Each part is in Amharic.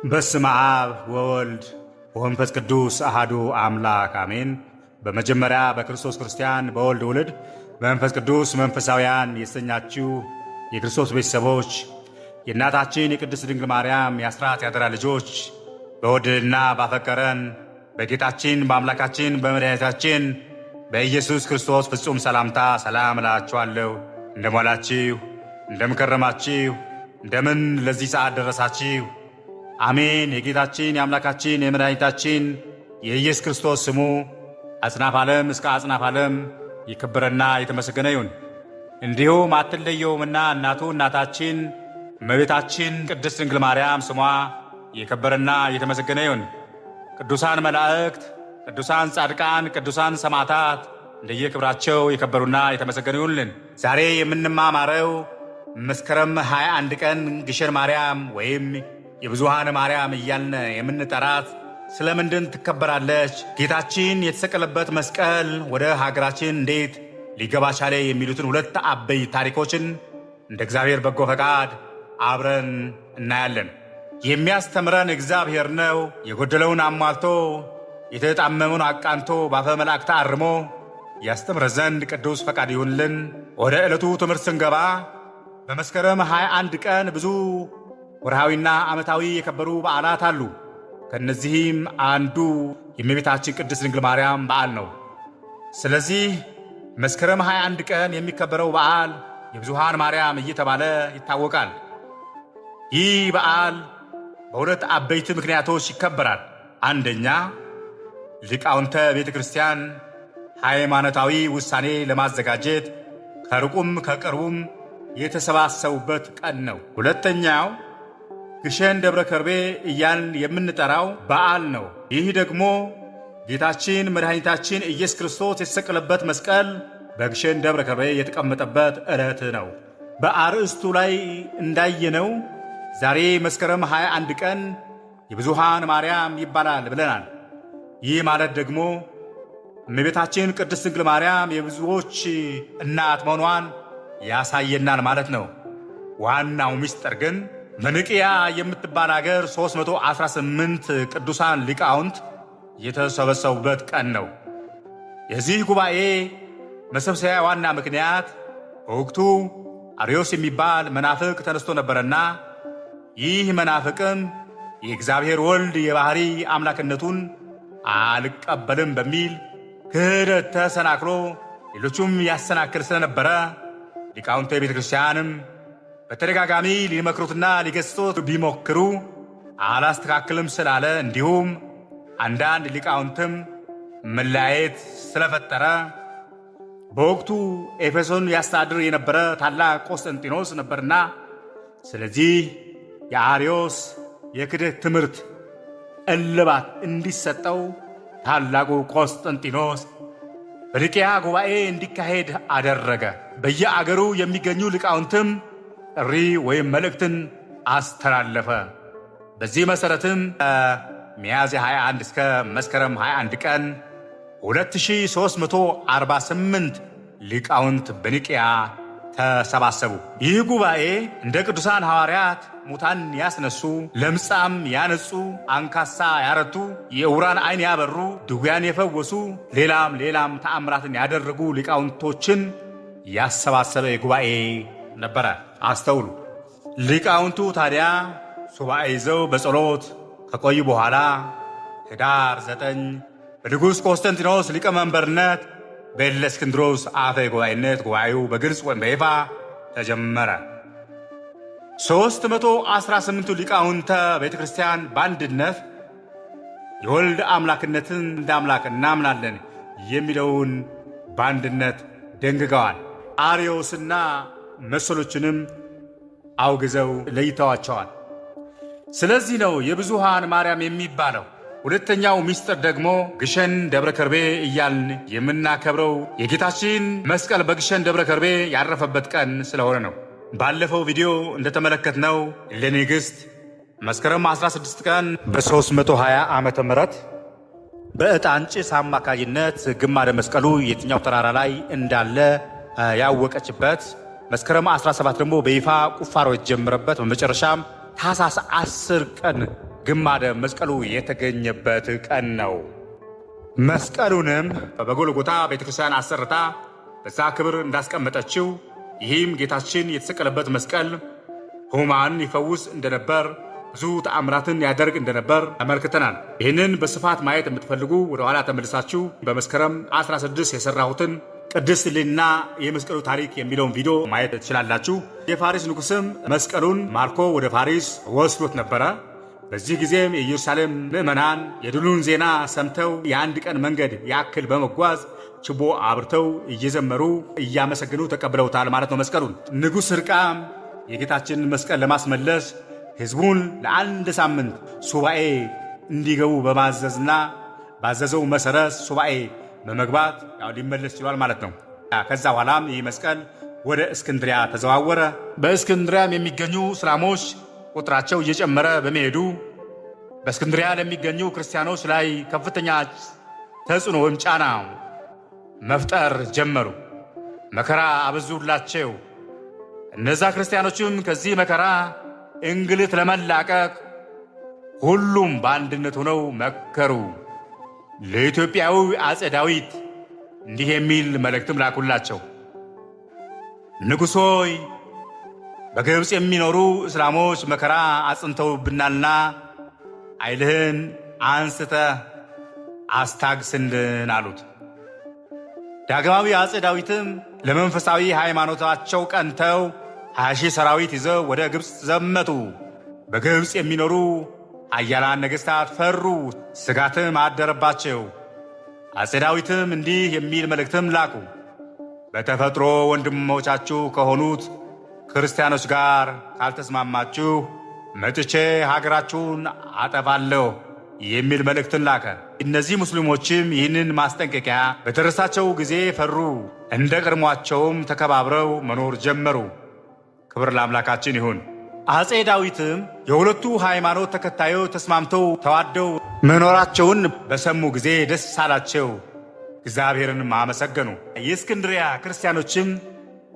በስመ አብ ወወልድ ወመንፈስ ቅዱስ አሐዱ አምላክ አሜን። በመጀመሪያ በክርስቶስ ክርስቲያን በወልድ ውልድ በመንፈስ ቅዱስ መንፈሳውያን የተሰኛችሁ የክርስቶስ ቤተሰቦች የእናታችን የቅድስት ድንግል ማርያም የአስራት ያደራ ልጆች በወደደንና ባፈቀረን በጌታችን በአምላካችን በመድኃኒታችን በኢየሱስ ክርስቶስ ፍጹም ሰላምታ ሰላም እላችኋለሁ። እንደሟላችሁ እንደምከረማችሁ እንደምን ለዚህ ሰዓት ደረሳችሁ? አሜን። የጌታችን የአምላካችን የመድኃኒታችን የኢየሱስ ክርስቶስ ስሙ አጽናፍ ዓለም እስከ አጽናፍ ዓለም የከበረና የተመሰገነ ይሁን። እንዲሁም አትለየውምና እናታችን እመቤታችን ቅድስት ድንግል ማርያም ስሟ የከበረና የተመሰገነ ይሁን። ቅዱሳን መላእክት፣ ቅዱሳን ጻድቃን፣ ቅዱሳን ሰማዕታት እንደየክብራቸው የከበሩና የተመሰገኑ ይሁንልን። ዛሬ የምንማማረው መስከረም 21 ቀን ግሸን ማርያም ወይም የብዙሃን ማርያም እያልን የምንጠራት ስለምንድን ትከበራለች? ጌታችን የተሰቀለበት መስቀል ወደ ሀገራችን እንዴት ሊገባ ቻለ? የሚሉትን ሁለት አበይ ታሪኮችን እንደ እግዚአብሔር በጎ ፈቃድ አብረን እናያለን። የሚያስተምረን እግዚአብሔር ነው። የጎደለውን አሟልቶ የተጣመመውን አቃንቶ ባፈ መላእክት አርሞ ያስተምረ ዘንድ ቅዱስ ፈቃድ ይሁንልን። ወደ ዕለቱ ትምህርት ስንገባ በመስከረም 21 ቀን ብዙ ወርሃዊና ዓመታዊ የከበሩ በዓላት አሉ። ከእነዚህም አንዱ የእመቤታችን ቅድስት ድንግል ማርያም በዓል ነው። ስለዚህ መስከረም 21 ቀን የሚከበረው በዓል የብዙሃን ማርያም እየተባለ ይታወቃል። ይህ በዓል በሁለት አበይት ምክንያቶች ይከበራል። አንደኛ ሊቃውንተ ቤተ ክርስቲያን ሃይማኖታዊ ውሳኔ ለማዘጋጀት ከሩቁም ከቅርቡም የተሰባሰቡበት ቀን ነው። ሁለተኛው ግሸን ደብረ ከርቤ እያልን የምንጠራው በዓል ነው። ይህ ደግሞ ጌታችን መድኃኒታችን ኢየሱስ ክርስቶስ የተሰቀለበት መስቀል በግሸን ደብረ ከርቤ የተቀመጠበት ዕለት ነው። በአርእስቱ ላይ እንዳየነው ዛሬ መስከረም 21 ቀን የብዙሃን ማርያም ይባላል ብለናል። ይህ ማለት ደግሞ እመቤታችን ቅድስት ድንግል ማርያም የብዙዎች እናት መሆኗን ያሳየናል ማለት ነው። ዋናው ምስጢር ግን በንቅያ የምትባል አገር 318 ቅዱሳን ሊቃውንት የተሰበሰቡበት ቀን ነው። የዚህ ጉባኤ መሰብሰቢያ ዋና ምክንያት በወቅቱ አርዮስ የሚባል መናፍቅ ተነስቶ ነበረና ይህ መናፍቅም የእግዚአብሔር ወልድ የባህሪ አምላክነቱን አልቀበልም በሚል ክህደት ተሰናክሎ ሌሎቹም ያሰናክል ስለነበረ ሊቃውንተ ቤተ ክርስቲያንም በተደጋጋሚ ሊመክሩትና ሊገስጹት ቢሞክሩ አላስተካክልም ስላለ እንዲሁም አንዳንድ ሊቃውንትም መለያየት ስለፈጠረ በወቅቱ ኤፌሶን ያስተዳድር የነበረ ታላቅ ቆስጠንጢኖስ ነበርና ስለዚህ የአርዮስ የክህደት ትምህርት እልባት እንዲሰጠው ታላቁ ቆስጠንጢኖስ በኒቅያ ጉባኤ እንዲካሄድ አደረገ። በየአገሩ የሚገኙ ሊቃውንትም ጥሪ ወይም መልእክትን አስተላለፈ። በዚህ መሠረትም ሚያዝያ 21 እስከ መስከረም 21 ቀን 2348 ሊቃውንት በኒቅያ ተሰባሰቡ። ይህ ጉባኤ እንደ ቅዱሳን ሐዋርያት ሙታን ያስነሱ፣ ለምጻም ያነጹ፣ አንካሳ ያረቱ፣ የዕውራን ዓይን ያበሩ፣ ድውያን የፈወሱ፣ ሌላም ተአምራትን ያደረጉ ሊቃውንቶችን ያሰባሰበ ጉባኤ ነበረ። አስተውሉ። ሊቃውንቱ ታዲያ ሱባኤ ይዘው በጸሎት ከቆዩ በኋላ ኅዳር 9 በንጉሥ ቆስጠንጢኖስ ሊቀመንበርነት በእለእስክንድሮስ አፈ ጉባኤነት ጉባኤው በግልጽ ወይም በይፋ ተጀመረ። 318ቱ ሊቃውንተ ቤተ ክርስቲያን በአንድነት የወልድ አምላክነትን እንደ አምላክ እናምናለን የሚለውን በአንድነት ደንግገዋል። አርዮስና መሰሎችንም አውግዘው ለይተዋቸዋል። ስለዚህ ነው የብዙሃን ማርያም የሚባለው። ሁለተኛው ምስጢር ደግሞ ግሸን ደብረ ከርቤ እያልን የምናከብረው የጌታችን መስቀል በግሸን ደብረ ከርቤ ያረፈበት ቀን ስለሆነ ነው። ባለፈው ቪዲዮ እንደተመለከትነው ለንግሥት መስከረም 16 ቀን በ320 ዓመተ ምህረት በዕጣን ጭስ አማካይነት ግማደ መስቀሉ የትኛው ተራራ ላይ እንዳለ ያወቀችበት፣ መስከረም 17 ደግሞ በይፋ ቁፋሮ የተጀመረበት፣ በመጨረሻም ታኅሳስ 10 ቀን ግማደ መስቀሉ የተገኘበት ቀን ነው። መስቀሉንም በጎልጎታ ቤተክርስቲያን አሰርታ በዛ ክብር እንዳስቀመጠችው፣ ይህም ጌታችን የተሰቀለበት መስቀል ሕሙማንን ይፈውስ እንደነበር፣ ብዙ ተአምራትን ያደርግ እንደነበር ተመልክተናል። ይህንን በስፋት ማየት የምትፈልጉ ወደ ኋላ ተመልሳችሁ በመስከረም 16 የሰራሁትን ቅድስት እሌኒና የመስቀሉ ታሪክ የሚለውን ቪዲዮ ማየት ትችላላችሁ። የፋሪስ ንጉሥም መስቀሉን ማርኮ ወደ ፋሪስ ወስዶት ነበረ። በዚህ ጊዜም የኢየሩሳሌም ምዕመናን የድሉን ዜና ሰምተው የአንድ ቀን መንገድ ያክል በመጓዝ ችቦ አብርተው እየዘመሩ እያመሰግኑ ተቀብለውታል ማለት ነው መስቀሉን። ንጉሥ ሕርቃም የጌታችንን መስቀል ለማስመለስ ሕዝቡን ለአንድ ሳምንት ሱባኤ እንዲገቡ በማዘዝና ባዘዘው መሠረት ሱባኤ በመግባት ሊመለስ ችሏል ማለት ነው። ከዛ በኋላም ይህ መስቀል ወደ እስክንድሪያ ተዘዋወረ። በእስክንድሪያም የሚገኙ እስላሞች ቁጥራቸው እየጨመረ በመሄዱ በእስክንድሪያ ለሚገኙ ክርስቲያኖች ላይ ከፍተኛ ተጽዕኖ ወይም ጫና መፍጠር ጀመሩ። መከራ አበዙላቸው። እነዛ ክርስቲያኖችም ከዚህ መከራ እንግልት ለመላቀቅ ሁሉም በአንድነት ሆነው መከሩ። ለኢትዮጵያዊ አፄ ዳዊት እንዲህ የሚል መልእክትም ላኩላቸው። ንጉሥ ሆይ፣ በግብፅ የሚኖሩ እስላሞች መከራ አጽንተውብናልና ኃይልህን አንስተህ አስታግስልን አሉት። ዳግማዊ አፄ ዳዊትም ለመንፈሳዊ ሃይማኖታቸው ቀንተው 20 ሺህ ሰራዊት ይዘው ወደ ግብፅ ዘመቱ። በግብፅ የሚኖሩ ኃያላን ነገሥታት ፈሩ፣ ስጋትም አደረባቸው። አፄ ዳዊትም እንዲህ የሚል መልእክትም ላኩ። በተፈጥሮ ወንድሞቻችሁ ከሆኑት ክርስቲያኖች ጋር ካልተስማማችሁ መጥቼ ሀገራችሁን አጠፋለሁ የሚል መልእክትን ላከ። እነዚህ ሙስሊሞችም ይህንን ማስጠንቀቂያ በደረሳቸው ጊዜ ፈሩ፣ እንደ ቀድሟቸውም ተከባብረው መኖር ጀመሩ። ክብር ለአምላካችን ይሁን። አፄ ዳዊትም የሁለቱ ሃይማኖት ተከታዮች ተስማምተው ተዋደው መኖራቸውን በሰሙ ጊዜ ደስ አላቸው፣ እግዚአብሔርንም አመሰገኑ። የእስክንድሪያ ክርስቲያኖችም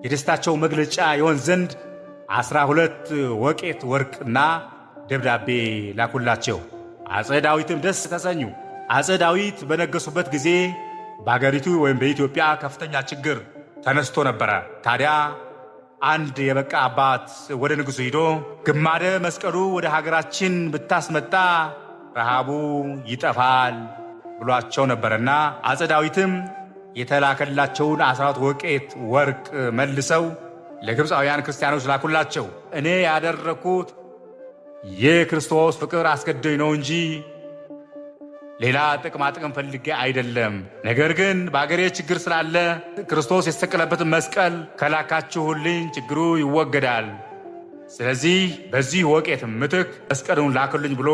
የደስታቸው መግለጫ ይሆን ዘንድ 12 ወቄት ወርቅና ደብዳቤ ላኩላቸው። አፄ ዳዊትም ደስ ተሰኙ። አፄ ዳዊት በነገሱበት ጊዜ በአገሪቱ ወይም በኢትዮጵያ ከፍተኛ ችግር ተነስቶ ነበረ። ታዲያ አንድ የበቃ አባት ወደ ንጉሡ ሂዶ ግማደ መስቀሉ ወደ ሀገራችን ብታስመጣ ረሃቡ ይጠፋል ብሏቸው ነበርና አፄ ዳዊትም የተላከላቸውን 12 ወቄት ወርቅ መልሰው ለግብፃውያን ክርስቲያኖች ላኩላቸው። እኔ ያደረግኩት የክርስቶስ ፍቅር አስገደኝ ነው እንጂ ሌላ ጥቅማ ጥቅም ፈልጌ አይደለም። ነገር ግን በአገሬ ችግር ስላለ ክርስቶስ የተሰቀለበትን መስቀል ከላካችሁልኝ ችግሩ ይወገዳል። ስለዚህ በዚህ ወቄት ምትክ መስቀሉን ላክልኝ ብሎ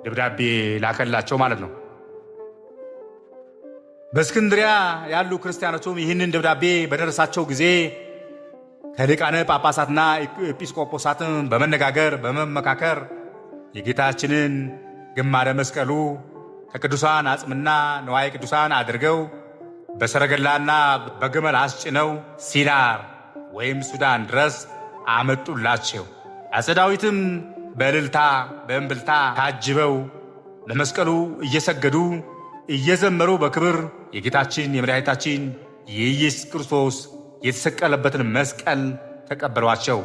ደብዳቤ ላከላቸው ማለት ነው። በእስክንድሪያ ያሉ ክርስቲያኖቹም ይህንን ደብዳቤ በደረሳቸው ጊዜ ከሊቃነ ጳጳሳትና ኤጲስቆጶሳትን በመነጋገር በመመካከር የጌታችንን ግማደ መስቀሉ ከቅዱሳን አጽምና ንዋየ ቅዱሳን አድርገው በሰረገላና በግመል አስጭነው ሲናር ወይም ሱዳን ድረስ አመጡላቸው። አፄ ዳዊትም በእልልታ በእምብልታ ታጅበው ለመስቀሉ እየሰገዱ እየዘመሩ በክብር የጌታችን የመድኃኒታችን የኢየሱስ ክርስቶስ የተሰቀለበትን መስቀል ተቀበሏቸው።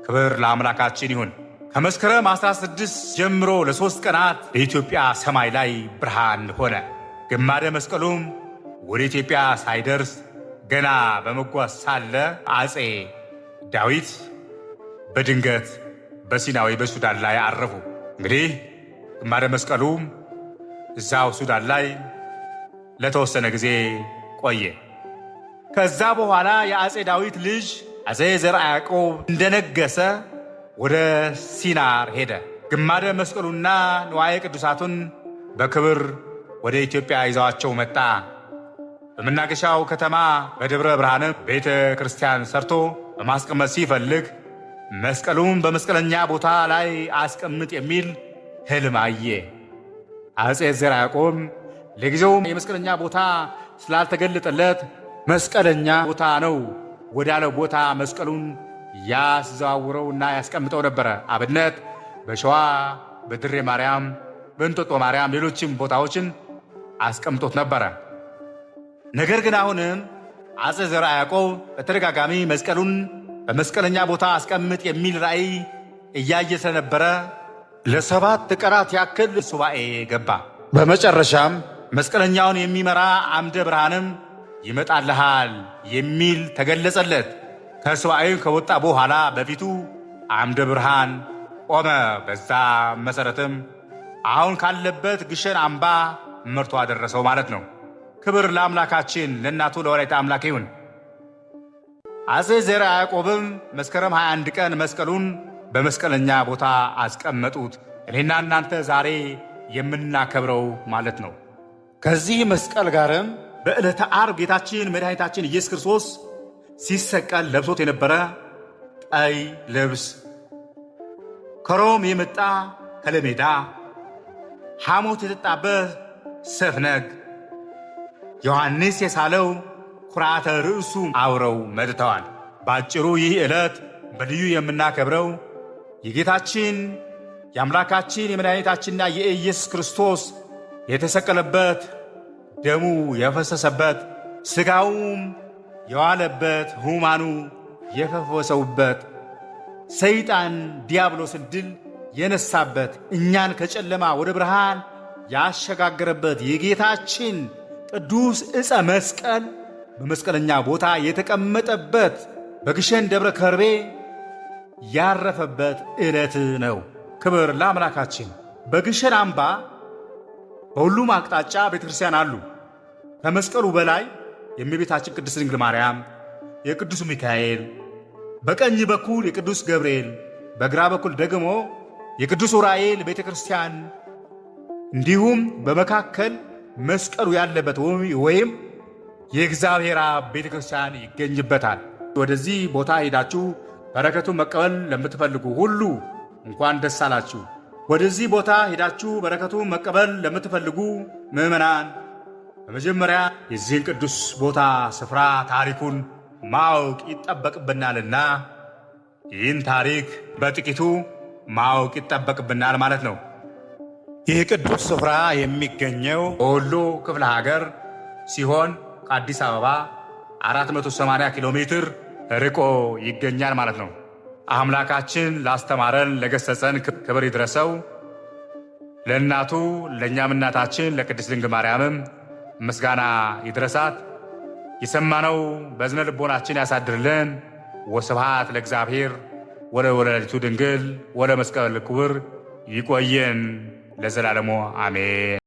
ክብር ለአምላካችን ይሁን። ከመስከረም 16 ጀምሮ ለ3 ቀናት በኢትዮጵያ ሰማይ ላይ ብርሃን ሆነ። ግማደ መስቀሉም ወደ ኢትዮጵያ ሳይደርስ ገና በመጓዝ ሳለ አፄ ዳዊት በድንገት በሲናዊ በሱዳን ላይ አረፉ። እንግዲህ ግማደ መስቀሉም እዛው ሱዳን ላይ ለተወሰነ ጊዜ ቆየ። ከዛ በኋላ የአፄ ዳዊት ልጅ አፄ ዘርዓ ያዕቆብ እንደነገሰ ወደ ሲናር ሄደ። ግማደ መስቀሉና ንዋየ ቅዱሳቱን በክብር ወደ ኢትዮጵያ ይዘዋቸው መጣ። በመናገሻው ከተማ በደብረ ብርሃንም ቤተ ክርስቲያን ሰርቶ በማስቀመጥ ሲፈልግ መስቀሉን በመስቀለኛ ቦታ ላይ አስቀምጥ የሚል ሕልም አየ። አፄ ዘርዓ ያዕቆብ ለጊዜውም የመስቀለኛ ቦታ ስላልተገለጠለት መስቀለኛ ቦታ ነው ወዳለው ቦታ መስቀሉን ያስዘዋውረውና ያስቀምጠው ነበረ። አብነት በሸዋ በድሬ ማርያም፣ በእንጦጦ ማርያም፣ ሌሎችም ቦታዎችን አስቀምጦት ነበረ። ነገር ግን አሁንም አፄ ዘርዓ ያዕቆብ በተደጋጋሚ መስቀሉን በመስቀለኛ ቦታ አስቀምጥ የሚል ራእይ እያየ ስለነበረ ለ7 ቀናት ያክል ሱባኤ ገባ። በመጨረሻም መስቀለኛውን የሚመራ አምደ ብርሃንም ይመጣልሃል የሚል ተገለጸለት። ከሱባኤው ከወጣ በኋላ በፊቱ አምደ ብርሃን ቆመ። በዛ መሰረትም አሁን ካለበት ግሸን አምባ መርቶ አደረሰው ማለት ነው። ክብር ለአምላካችን ለእናቱ ለወላዲተ አምላክ ይሁን። አፄ ዘርዓ ያዕቆብም መስከረም 21 ቀን መስቀሉን በመስቀለኛ ቦታ አስቀመጡት። እኔና እናንተ ዛሬ የምናከብረው ማለት ነው። ከዚህ መስቀል ጋርም በዕለተ ዓርብ ጌታችን መድኃኒታችን ኢየሱስ ክርስቶስ ሲሰቀል ለብሶት የነበረ ቀይ ልብስ፣ ከሮም የመጣ ከለሜዳ፣ ሐሞት የጠጣበት ሰፍነግ፣ ዮሐንስ የሳለው ኩራተ ርእሱ አብረው መጥተዋል። ባጭሩ ይህ ዕለት በልዩ የምናከብረው የጌታችን የአምላካችን የመድኃኒታችንና የኢየሱስ ክርስቶስ የተሰቀለበት፣ ደሙ የፈሰሰበት፣ ሥጋውም የዋለበት፣ ሕሙማኑ የፈወሰውበት፣ ሰይጣን ዲያብሎስን ድል የነሳበት፣ እኛን ከጨለማ ወደ ብርሃን ያሸጋገረበት የጌታችን ቅዱስ ዕፀ መስቀል በመስቀለኛ ቦታ የተቀመጠበት በግሸን ደብረ ከርቤ ያረፈበት ዕለት ነው። ክብር ለአምላካችን። በግሸን አምባ በሁሉም አቅጣጫ ቤተክርስቲያን አሉ። ከመስቀሉ በላይ የእመቤታችን ቅድስት ድንግል ማርያም፣ የቅዱስ ሚካኤል፣ በቀኝ በኩል የቅዱስ ገብርኤል፣ በግራ በኩል ደግሞ የቅዱስ ዑራኤል ቤተክርስቲያን እንዲሁም በመካከል መስቀሉ ያለበት ወይም የእግዚአብሔር አብ ቤተክርስቲያን ይገኝበታል። ወደዚህ ቦታ ሄዳችሁ በረከቱን መቀበል ለምትፈልጉ ሁሉ እንኳን ደስ አላችሁ። ወደዚህ ቦታ ሄዳችሁ በረከቱን መቀበል ለምትፈልጉ ምዕመናን በመጀመሪያ የዚህን ቅዱስ ቦታ ስፍራ ታሪኩን ማወቅ ይጠበቅብናልና ይህን ታሪክ በጥቂቱ ማወቅ ይጠበቅብናል ማለት ነው። ይህ ቅዱስ ስፍራ የሚገኘው በወሎ ክፍለ ሀገር ሲሆን ከአዲስ አበባ 480 ኪሎ ሜትር ርቆ ይገኛል ማለት ነው። አምላካችን ላስተማረን ለገሰጸን ክብር ይድረሰው። ለእናቱ ለእኛም እናታችን ለቅድስት ድንግል ማርያምም ምስጋና ይድረሳት። የሰማነው በዝነ ልቦናችን ያሳድርልን። ወስብሐት ለእግዚአብሔር ወለወላዲቱ ድንግል ወለመስቀሉ ክቡር። ይቆየን ለዘላለሙ አሜን።